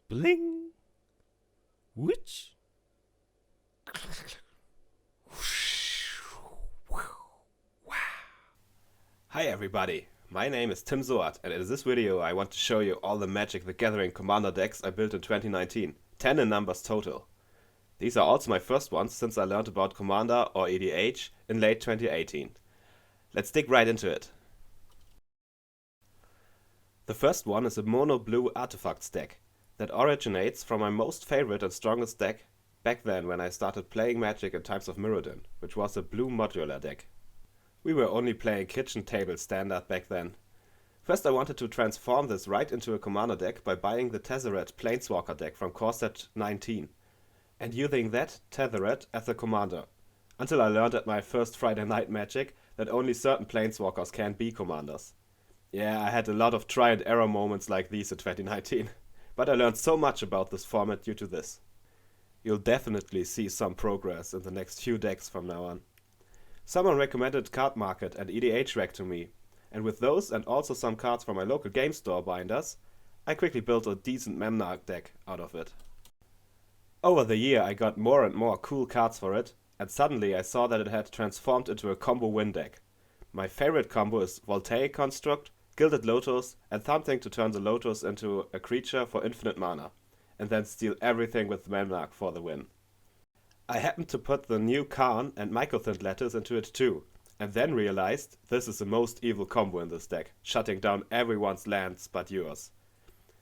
Bling. Witch. Hi everybody, my name is Tim Soert, and in this video I want to show you all the Magic the Gathering Commander decks I built in 2019, 10 in numbers total. These are also my first ones since I learned about Commander or EDH in late 2018. Let's dig right into it. The first one is a mono blue artifacts deck that originates from my most favorite and strongest deck back then when I started playing Magic in times of Mirrodin, which was a blue modular deck. We were only playing kitchen table standard back then. First I wanted to transform this right into a commander deck by buying the Tezzeret Planeswalker deck from core set 19 and using that Tezzeret as a commander, until I learned at my first Friday Night Magic that only certain Planeswalkers can be commanders. Yeah, I had a lot of try and error moments like these in 2019, but I learned so much about this format due to this. You'll definitely see some progress in the next few decks from now on. Someone recommended Card Market and EDH Rec to me, and with those and also some cards from my local game store binders, I quickly built a decent Memnarch deck out of it. Over the year I got more and more cool cards for it, and suddenly I saw that it had transformed into a combo win deck. My favorite combo is Voltaic Construct, Gilded Lotus, and something to turn the Lotus into a creature for infinite mana, and then steal everything with Memnarch for the win. I happened to put the new Karn and Mycothin letters into it too, and then realized this is the most evil combo in this deck, shutting down everyone's lands but yours.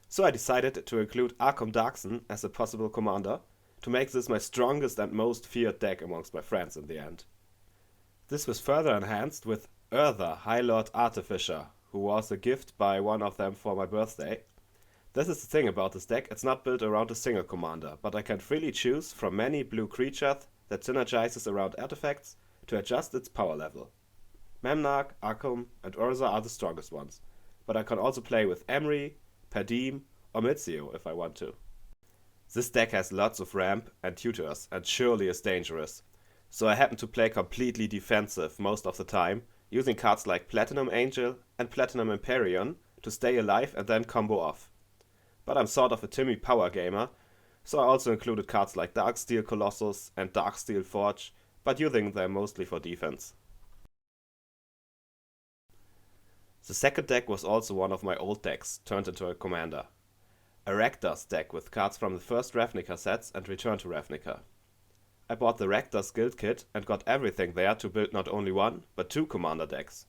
So I decided to include Arcum Dagsson as a possible commander, to make this my strongest and most feared deck amongst my friends in the end. This was further enhanced with Urza High Lord Artificier, who was a gift by one of them for my birthday. This is the thing about this deck, it's not built around a single commander, but I can freely choose from many blue creatures that synergizes around artifacts to adjust its power level. Memnarch, Arcum, and Urza are the strongest ones, but I can also play with Emry, Padeem, or Mizzio if I want to. This deck has lots of ramp and tutors, and surely is dangerous, so I happen to play completely defensive most of the time, using cards like Platinum Angel and Platinum Empyrean to stay alive and then combo off. But I'm sort of a Timmy power gamer, so I also included cards like Darksteel Colossus and Darksteel Forge, but using them mostly for defense. The second deck was also one of my old decks, turned into a commander. A Rakdos deck with cards from the first Ravnica sets and Return to Ravnica. I bought the Rakdos guild kit and got everything there to build not only one, but two commander decks.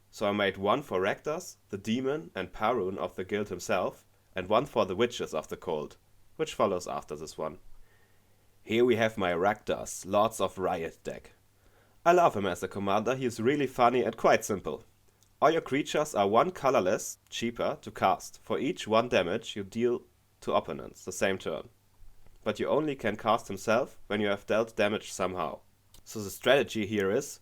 So I made one for Rakdos, the demon and Parun of the guild himself, and one for the Witches of the Cold, which follows after this one. Here we have my Rakdos, Lords of Riot deck. I love him as a commander, he is really funny and quite simple. All your creatures are one colorless, cheaper, to cast, for each 1 damage you deal to opponents the same turn. But you only can cast himself when you have dealt damage somehow. So the strategy here is,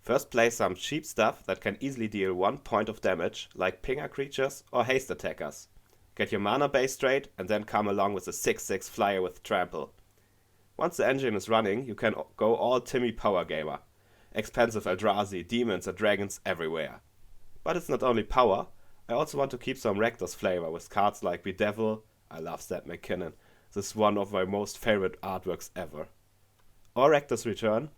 first play some cheap stuff that can easily deal 1 point of damage, like pinger creatures or haste attackers. Get your mana base straight, and then come along with a 6/6 flyer with trample. Once the engine is running, you can go all Timmy power gamer. Expensive Eldrazi, demons and dragons everywhere. But it's not only power, I also want to keep some Rakdos flavor with cards like Bedevil, I love Zed McKinnon, this is one of my most favorite artworks ever. Or Rakdos Return,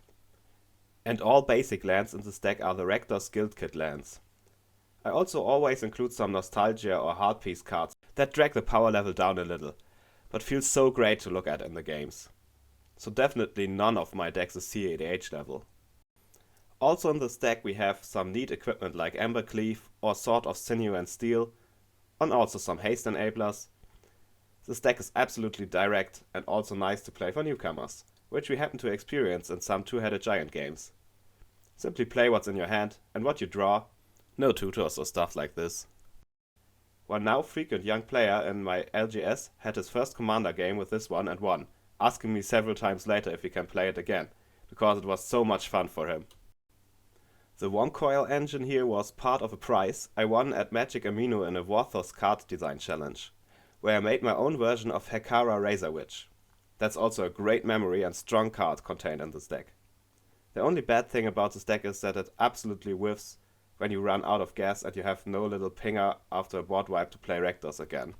and all basic lands in this deck are the Rakdos Guild Kit lands. I also always include some Nostalgia or Heart Piece cards that drag the power level down a little, but feel so great to look at in the games. So definitely none of my decks is CADH level. Also in this deck we have some neat equipment like Embercleave or Sword of Sinew and Steel, and also some haste enablers. This deck is absolutely direct and also nice to play for newcomers, which we happen to experience in some two-headed giant games. Simply play what's in your hand and what you draw, no tutors or stuff like this. One now frequent young player in my LGS had his first commander game with this one and won, asking me several times later if he can play it again, because it was so much fun for him. The Woncoil engine here was part of a prize I won at Magic Amino in a Warthos card design challenge, where I made my own version of Hekara Razor Witch. That's also a great memory and strong card contained in this deck. The only bad thing about this deck is that it absolutely whiffs when you run out of gas and you have no little pinger after a board wipe to play Rakdos again.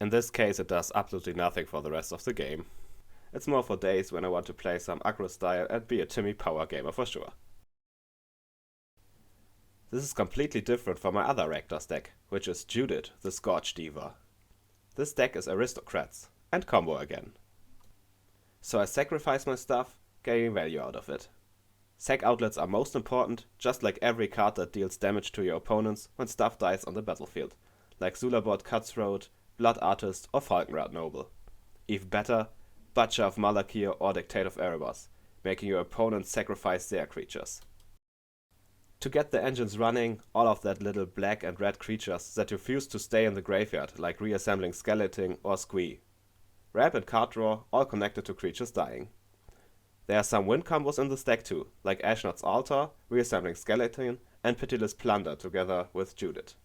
In this case it does absolutely nothing for the rest of the game. It's more for days when I want to play some aggro style and be a Timmy power gamer for sure. This is completely different from my other Rakdos deck, which is Judith, the Scourge Diva. This deck is aristocrats, and combo again. So I sacrifice my stuff, gaining value out of it. Sack outlets are most important, just like every card that deals damage to your opponents when stuff dies on the battlefield, like Zulabot Cutthroat, Blood Artist or Falkenrath Noble. Even better, Butcher of Malakir or Dictate of Erebos, making your opponents sacrifice their creatures. To get the engines running, all of that little black and red creatures that refuse to stay in the graveyard, like reassembling Skeleton or Squee. Ramp and card draw, all connected to creatures dying. There are some win combos in this deck too, like Ashnod's Alta, reassembling Skeleton, and Pitiless Plunder together with Judith.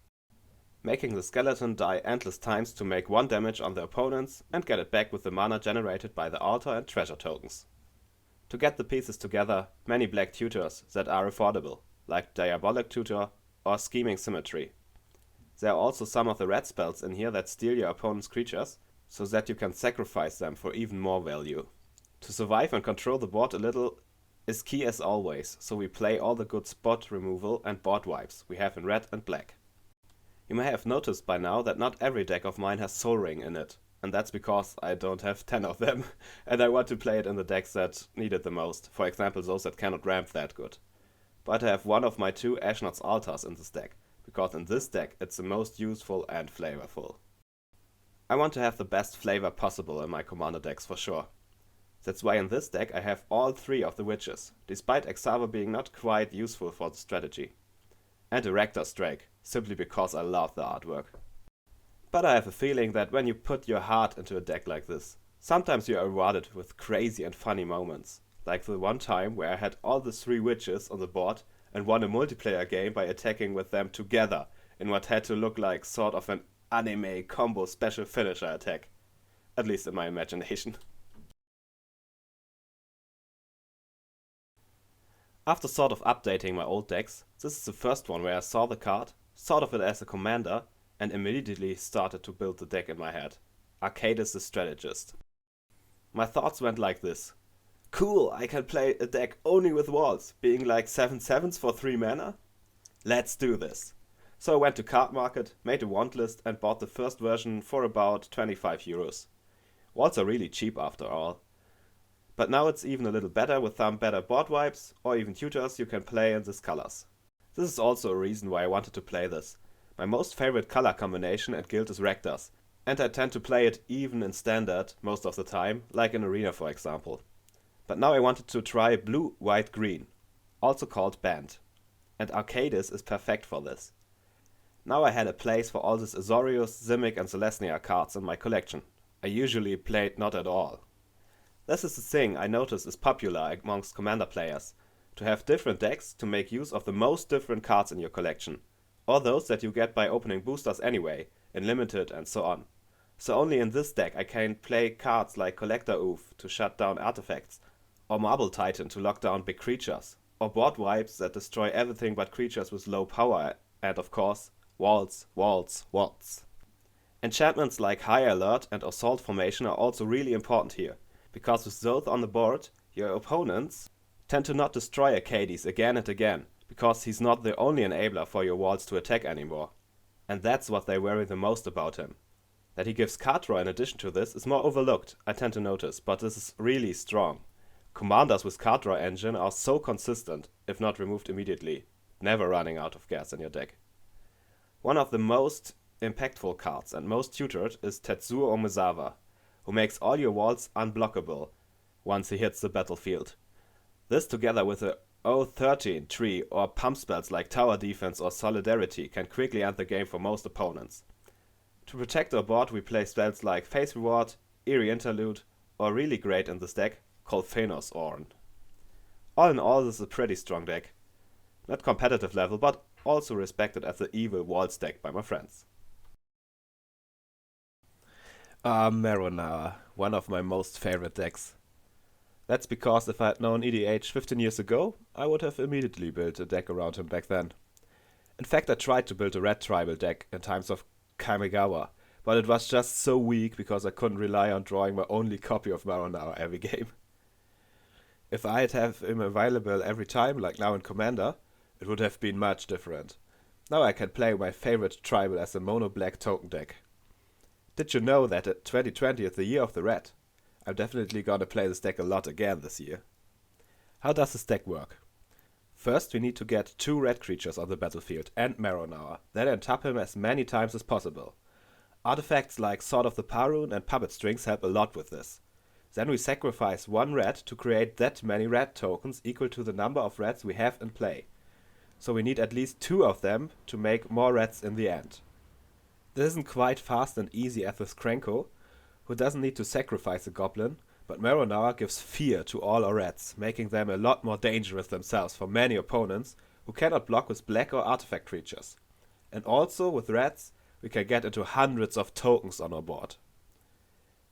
Making the Skeleton die endless times to make 1 damage on the opponents and get it back with the mana generated by the Altar and treasure tokens. To get the pieces together, many black tutors that are affordable, like Diabolic Tutor or Scheming Symmetry. There are also some of the red spells in here that steal your opponent's creatures, so that you can sacrifice them for even more value. To survive and control the board a little is key as always, so we play all the good spot removal and board wipes we have in red and black. You may have noticed by now that not every deck of mine has Soul Ring in it, and that's because I don't have 10 of them, and I want to play it in the decks that need it the most, for example those that cannot ramp that good. But I have one of my 2 Ashnod's Altars in this deck, because in this deck it's the most useful and flavorful. I want to have the best flavor possible in my commander decks for sure. That's why in this deck I have all 3 of the witches, despite Exava being not quite useful for the strategy. And a Rakdos Drake, simply because I love the artwork. But I have a feeling that when you put your heart into a deck like this, sometimes you are rewarded with crazy and funny moments. Like the one time where I had all the 3 witches on the board and won a multiplayer game by attacking with them together in what had to look like sort of an anime combo special finisher attack. At least in my imagination. After sort of updating my old decks, this is the first one where I saw the card, thought of it as a commander, and immediately started to build the deck in my head. Arcadis the Strategist. My thoughts went like this. Cool, I can play a deck only with walls, being like 7/7s for 3 mana? Let's do this. So I went to Card Market, made a want list and bought the first version for about 25 euros. Walls are really cheap after all. But now it's even a little better with some better board wipes or even tutors you can play in these colors. This is also a reason why I wanted to play this. My most favorite color combination at Guild is Rakdos, and I tend to play it even in standard most of the time, like in Arena for example. But now I wanted to try blue, white, green, also called Band. And Arcadis is perfect for this. Now I had a place for all these Azorius, Simic and Celestia cards in my collection. I usually played not at all. This is the thing I noticed is popular amongst commander players, to have different decks to make use of the most different cards in your collection, or those that you get by opening boosters anyway, in limited and so on. So only in this deck I can play cards like Collector Oof to shut down artifacts, or Marble Titan to lock down big creatures, or board wipes that destroy everything but creatures with low power, and of course, walls, walls, walls. Enchantments like High Alert and Assault Formation are also really important here, because with those on the board, your opponents tend to not destroy Arcadis again and again, because he's not the only enabler for your walls to attack anymore. And that's what they worry the most about him. That he gives card draw in addition to this is more overlooked, I tend to notice, but this is really strong. Commanders with card draw engine are so consistent, if not removed immediately, never running out of gas in your deck. One of the most impactful cards and most tutored is Tetsuo Mesaba, who makes all your walls unblockable once he hits the battlefield. This together with a 0-13 tree or pump spells like Tower Defense or Solidarity can quickly end the game for most opponents. To protect our board we play spells like Face Reward, Eerie Interlude, or really great in this deck, Kolphenos Orn. All in all this is a pretty strong deck. Not competitive level, but also respected as the evil walls deck by my friends. Marrow Gnawer, one of my most favorite decks. That's because if I had known EDH 15 years ago, I would have immediately built a deck around him back then. In fact, I tried to build a red tribal deck in times of Kamigawa, but it was just so weak because I couldn't rely on drawing my only copy of Marrow Gnawer every game. If I'd have him available every time, like now in Commander, it would have been much different. Now I can play my favorite tribal as a mono-black token deck. Did you know that 2020 is the year of the red? I'm definitely gonna play this deck a lot again this year. How does this deck work? First, we need to get 2 red creatures on the battlefield and Marrow Gnawer, then untap him as many times as possible. Artifacts like Sword of the Parun and Puppet Strings help a lot with this. Then we sacrifice 1 red to create that many red tokens equal to the number of reds we have in play. So we need at least 2 of them to make more reds in the end. This isn't quite fast and easy as with Krenko, who doesn't need to sacrifice a goblin, but Marrow Gnawer gives fear to all our reds, making them a lot more dangerous themselves for many opponents who cannot block with black or artifact creatures. And also, with reds, we can get into hundreds of tokens on our board.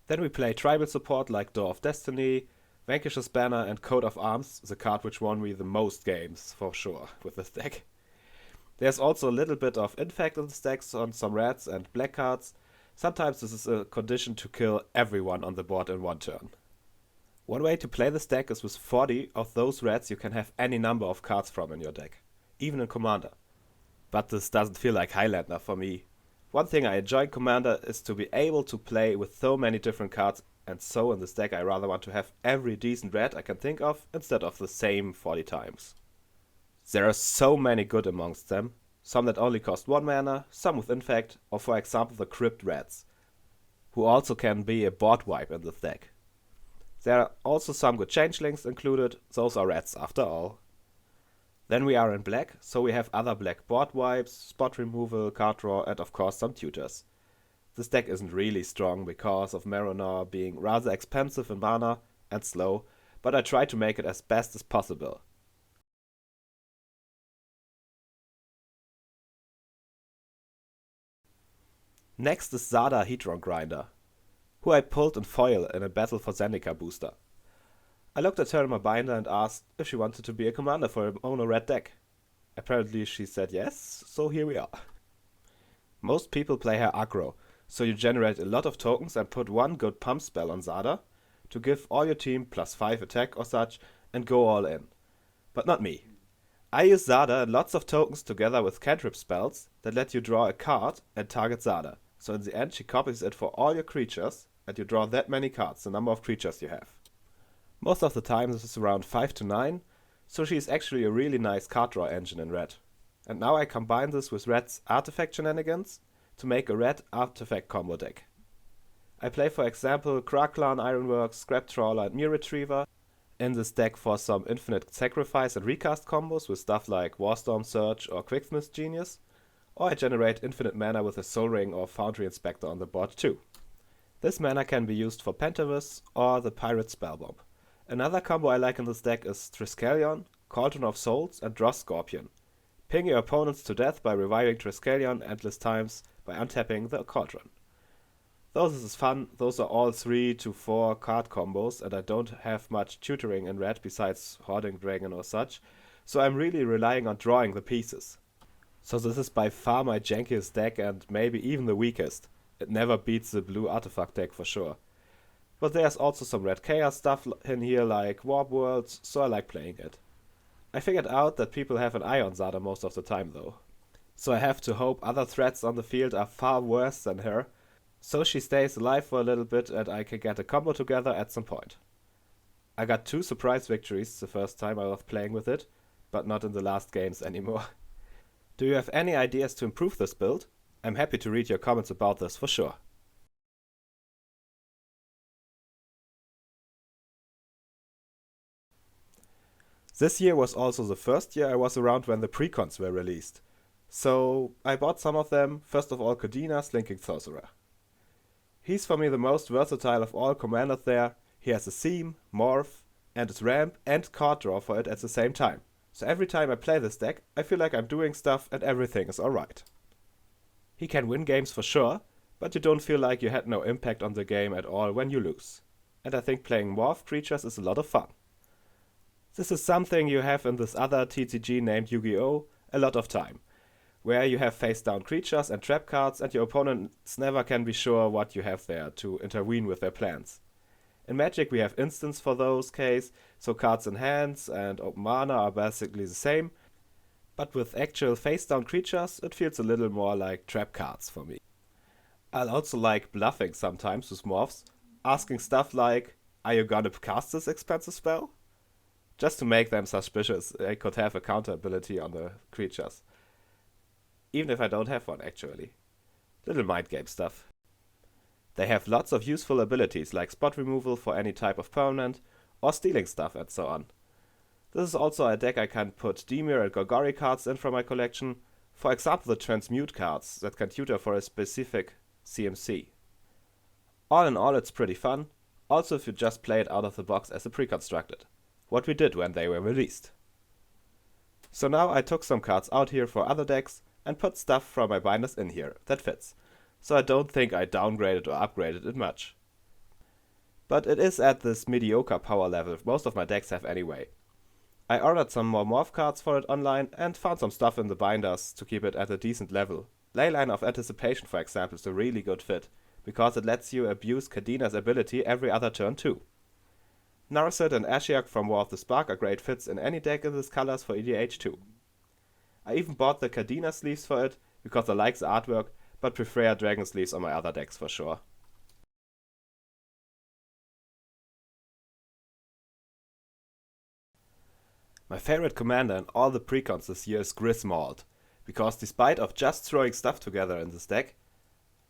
Then we play tribal support like Door of Destiny, Vanquish's Banner and Coat of Arms, the card which won me the most games, for sure, with this deck. There's also a little bit of Infect in the decks on some reds and black cards. Sometimes this is a condition to kill everyone on the board in one turn. One way to play this deck is with 40 of those reds you can have any number of cards from in your deck, even in Commander. But this doesn't feel like Highlander for me. One thing I enjoy in Commander is to be able to play with so many different cards, and so in this deck I rather want to have every decent red I can think of instead of the same 40 times. There are so many good amongst them, some that only cost 1 mana, some with Infect, or for example the Crypt Reds, who also can be a board wipe in this deck. There are also some good changelings included, those are reds after all. Then we are in black, so we have other black board wipes, spot removal, card draw, and of course some tutors. This deck isn't really strong because of Marrow Gnawer being rather expensive in mana and slow, but I try to make it as best as possible. Next is Zada Hedron Grinder, who I pulled in foil in a Battle for Zendikar booster. I looked at her in my binder and asked if she wanted to be a commander for her mono red deck. Apparently she said yes, so here we are. Most people play her aggro, so you generate a lot of tokens and put 1 good pump spell on Zada to give all your team +5 attack or such and go all in. But not me. I use Zada and lots of tokens together with cantrip spells that let you draw a card and target Zada. So in the end she copies it for all your creatures and you draw that many cards, the number of creatures you have. Most of the time this is around 5 to 9, so she is actually a really nice card draw engine in red. And now I combine this with red's artifact shenanigans to make a red artifact combo deck. I play for example Kraklan, Ironworks, Scrap Trawler and Mere Retriever in this deck for some infinite sacrifice and recast combos with stuff like Warstorm Surge or Quicksmith Genius, or I generate infinite mana with a Soul Ring or Foundry Inspector on the board too. This mana can be used for Pentavis or the Pirate Spellbomb. Another combo I like in this deck is Triskelion, Cauldron of Souls and Dross Scorpion. Ping your opponents to death by reviving Triskelion endless times by untapping the Cauldron. Though this is fun, those are all 3 to 4 card combos and I don't have much tutoring in red besides Hoarding Dragon or such, so I'm really relying on drawing the pieces. So this is by far my jankiest deck and maybe even the weakest. It never beats the blue artifact deck for sure. But there's also some red chaos stuff in here like Warp Worlds, so I like playing it. I figured out that people have an eye on Zada most of the time though. So I have to hope other threats on the field are far worse than her, so she stays alive for a little bit and I can get a combo together at some point. I got 2 surprise victories the first time I was playing with it, but not in the last games anymore. Do you have any ideas to improve this build? I'm happy to read your comments about this for sure. This year was also the first year I was around when the precons were released. So I bought some of them, first of all Kadena, Slinking Sorcerer. He's for me the most versatile of all commanders there. He has a theme, morph, and its ramp and card draw for it at the same time. So every time I play this deck, I feel like I'm doing stuff and everything is alright. He can win games for sure, but you don't feel like you had no impact on the game at all when you lose. And I think playing morph creatures is a lot of fun. This is something you have in this other TCG named Yu-Gi-Oh! A lot of time, where you have face-down creatures and trap cards and your opponents never can be sure what you have there to intervene with their plans. In Magic we have instants for those case, so cards in hands and open mana are basically the same, but with actual face-down creatures it feels a little more like trap cards for me. I'll also like bluffing sometimes with morphs, asking stuff like, are you gonna cast this expensive spell? Just to make them suspicious they could have a counter ability on the creatures. Even if I don't have one actually. Little mind game stuff. They have lots of useful abilities like spot removal for any type of permanent, or stealing stuff and so on. This is also a deck I can put Dimir and Golgari cards in from my collection, for example the Transmute cards that can tutor for a specific CMC. All in all it's pretty fun, also if you just play it out of the box as a pre-constructed, what we did when they were released. So now I took some cards out here for other decks and put stuff from my binders in here that fits, so I don't think I downgraded or upgraded it much. But it is at this mediocre power level most of my decks have anyway. I ordered some more morph cards for it online and found some stuff in the binders to keep it at a decent level. Leyline of Anticipation for example is a really good fit, because it lets you abuse Kadena's ability every other turn too. Narset and Ashiok from War of the Spark are great fits in any deck in these colors for EDH too. I even bought the Kadena sleeves for it, because I like the artwork, but prefer dragon sleeves on my other decks for sure. My favorite commander in all the precons this year is Grismold, because despite of just throwing stuff together in this deck,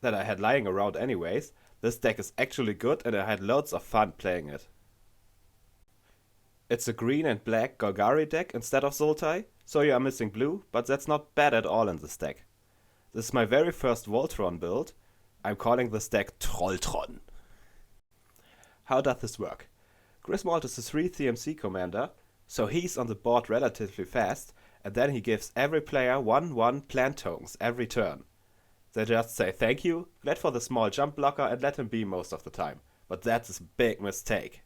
that I had lying around anyways, this deck is actually good and I had loads of fun playing it. It's a green and black Golgari deck instead of Sultai, so you are missing blue, but that's not bad at all in this deck. This is my very first Voltron build. I'm calling this deck Trolltron. How does this work? Grismold is a 3 CMC commander, so he's on the board relatively fast, and then he gives every player 1/1 plant tokens every turn. They just say thank you, glad for the small jump blocker and let him be most of the time, but that's a big mistake.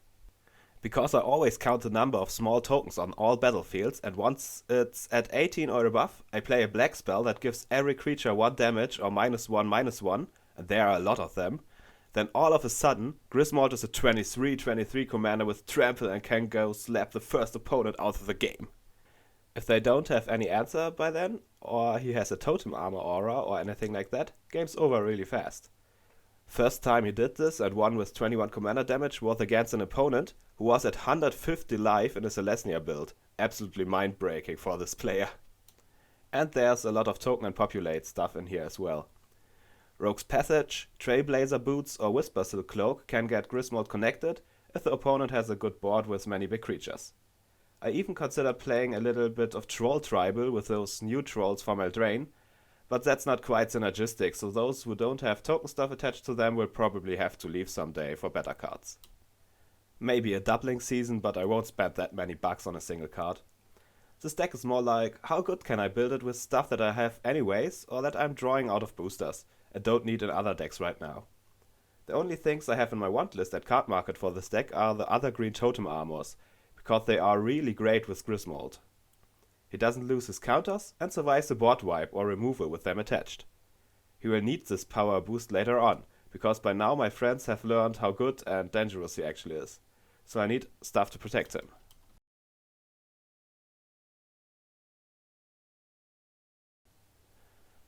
Because I always count the number of small tokens on all battlefields, and once it's at 18 or above, I play a black spell that gives every creature 1 damage or -1/-1, and there are a lot of them, then all of a sudden, Grismold is a 23/23 commander with trample and can go slap the first opponent out of the game. If they don't have any answer by then, or he has a totem armor aura or anything like that, game's over really fast. First time he did this and won with 21 commander damage was against an opponent who was at 150 life in a Celestia build. Absolutely mind-breaking for this player. And there's a lot of token and populate stuff in here as well. Rogue's Passage, Trailblazer Boots or Whisper Silk Cloak can get Grismold connected if the opponent has a good board with many big creatures. I even considered playing a little bit of Troll Tribal with those new trolls from Eldraine, but that's not quite synergistic, so those who don't have token stuff attached to them will probably have to leave someday for better cards. Maybe a doubling season, but I won't spend that many bucks on a single card. This deck is more like, how good can I build it with stuff that I have anyways, or that I'm drawing out of boosters, and don't need in other decks right now. The only things I have in my want list at card market for this deck are the other green totem armors, because they are really great with Grismold. He doesn't lose his counters and survives the board wipe or removal with them attached. He will need this power boost later on, because by now my friends have learned how good and dangerous he actually is, so I need stuff to protect him.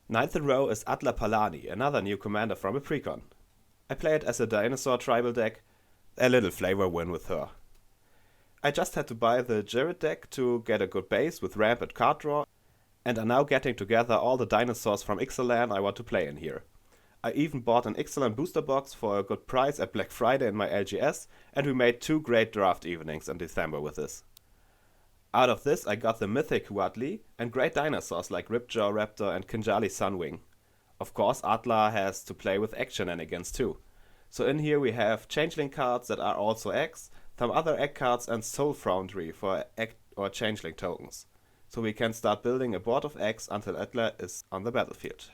Ninth in row is Atla Palani, another new commander from a precon. I play it as a dinosaur tribal deck, a little flavor win with her. I just had to buy the Judith deck to get a good base with ramp and card draw, and are now getting together all the dinosaurs from Ixalan I want to play in here. I even bought an Ixalan booster box for a good price at Black Friday in my LGS, and we made 2 great draft evenings in December with this. Out of this I got the mythic Huatli and great dinosaurs like Ripjaw Raptor and Kinjali Sunwing. Of course Atla has to play with egg shenanigans too. So in here we have Changeling cards that are also eggs, some other egg cards and Soul Foundry for egg or Changeling tokens. So we can start building a board of eggs until Atla is on the battlefield.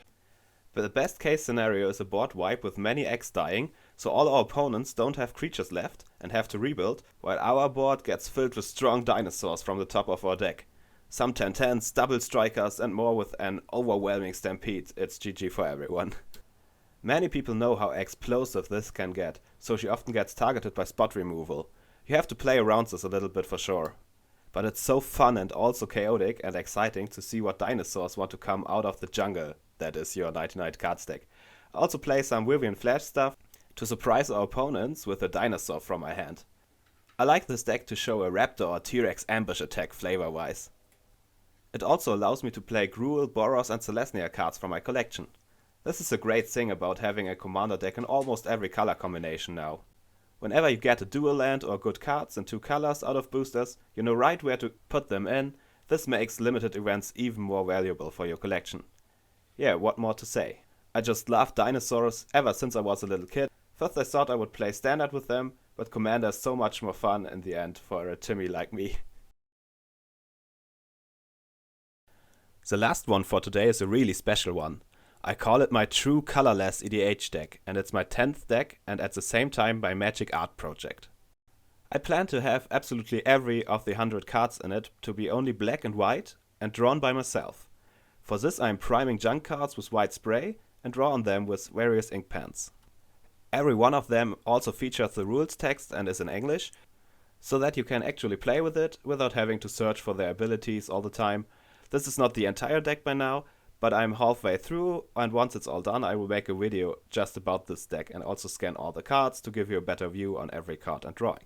But the best case scenario is a board wipe with many eggs dying, so all our opponents don't have creatures left and have to rebuild, while our board gets filled with strong dinosaurs from the top of our deck. Some 10-10s, double strikers and more with an overwhelming stampede. It's GG for everyone. Many people know how explosive this can get, so she often gets targeted by spot removal. You have to play around this a little bit for sure. But it's so fun and also chaotic and exciting to see what dinosaurs want to come out of the jungle that is your 99 cards deck. I also play some Vivian Flash stuff to surprise our opponents with a dinosaur from my hand. I like this deck to show a Raptor or T-Rex ambush attack flavor-wise. It also allows me to play Gruul, Boros and Selesnya cards from my collection. This is a great thing about having a commander deck in almost every color combination now. Whenever you get a dual land or good cards in 2 colors out of boosters, you know right where to put them in. This makes limited events even more valuable for your collection. Yeah, what more to say? I just love dinosaurs ever since I was a little kid. First I thought I would play standard with them, but commander is so much more fun in the end for a Timmy like me. The last one for today is a really special one. I call it my true colorless EDH deck, and it's my 10th deck and at the same time my magic art project. I plan to have absolutely every of the 100 cards in it to be only black and white and drawn by myself. For this I'm priming junk cards with white spray and draw on them with various ink pens. Every one of them also features the rules text and is in English, so that you can actually play with it without having to search for their abilities all the time. This is not the entire deck by now, but I'm halfway through, and once it's all done I will make a video just about this deck and also scan all the cards to give you a better view on every card and drawing.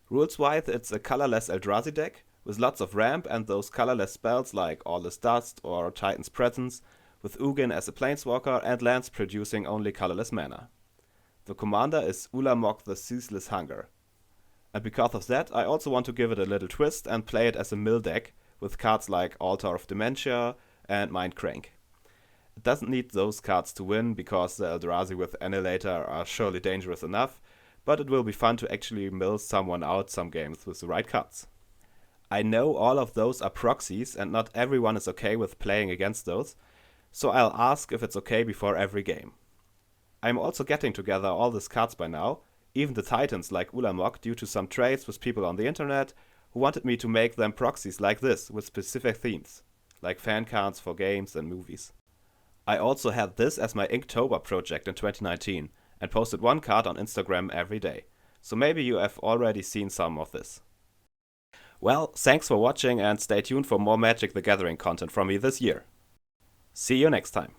Rules-wise, it's a colorless Eldrazi deck with lots of ramp and those colorless spells like Aweless Dust or Titan's Presence, with Ugin as a planeswalker and lands producing only colorless mana. The commander is Ulamog the Ceaseless Hunger. And because of that, I also want to give it a little twist and play it as a mill deck with cards like Altar of Dementia and Mind Crank. It doesn't need those cards to win because the Eldrazi with Annihilator are surely dangerous enough, but it will be fun to actually mill someone out some games with the right cards. I know all of those are proxies and not everyone is okay with playing against those, so I'll ask if it's okay before every game. I'm also getting together all these cards by now, even the Titans like Ulamog, due to some trades with people on the internet who wanted me to make them proxies like this with specific themes, like fan cards for games and movies. I also had this as my Inktober project in 2019 and posted one card on Instagram every day, so maybe you have already seen some of this. Well, thanks for watching and stay tuned for more Magic the Gathering content from me this year. See you next time.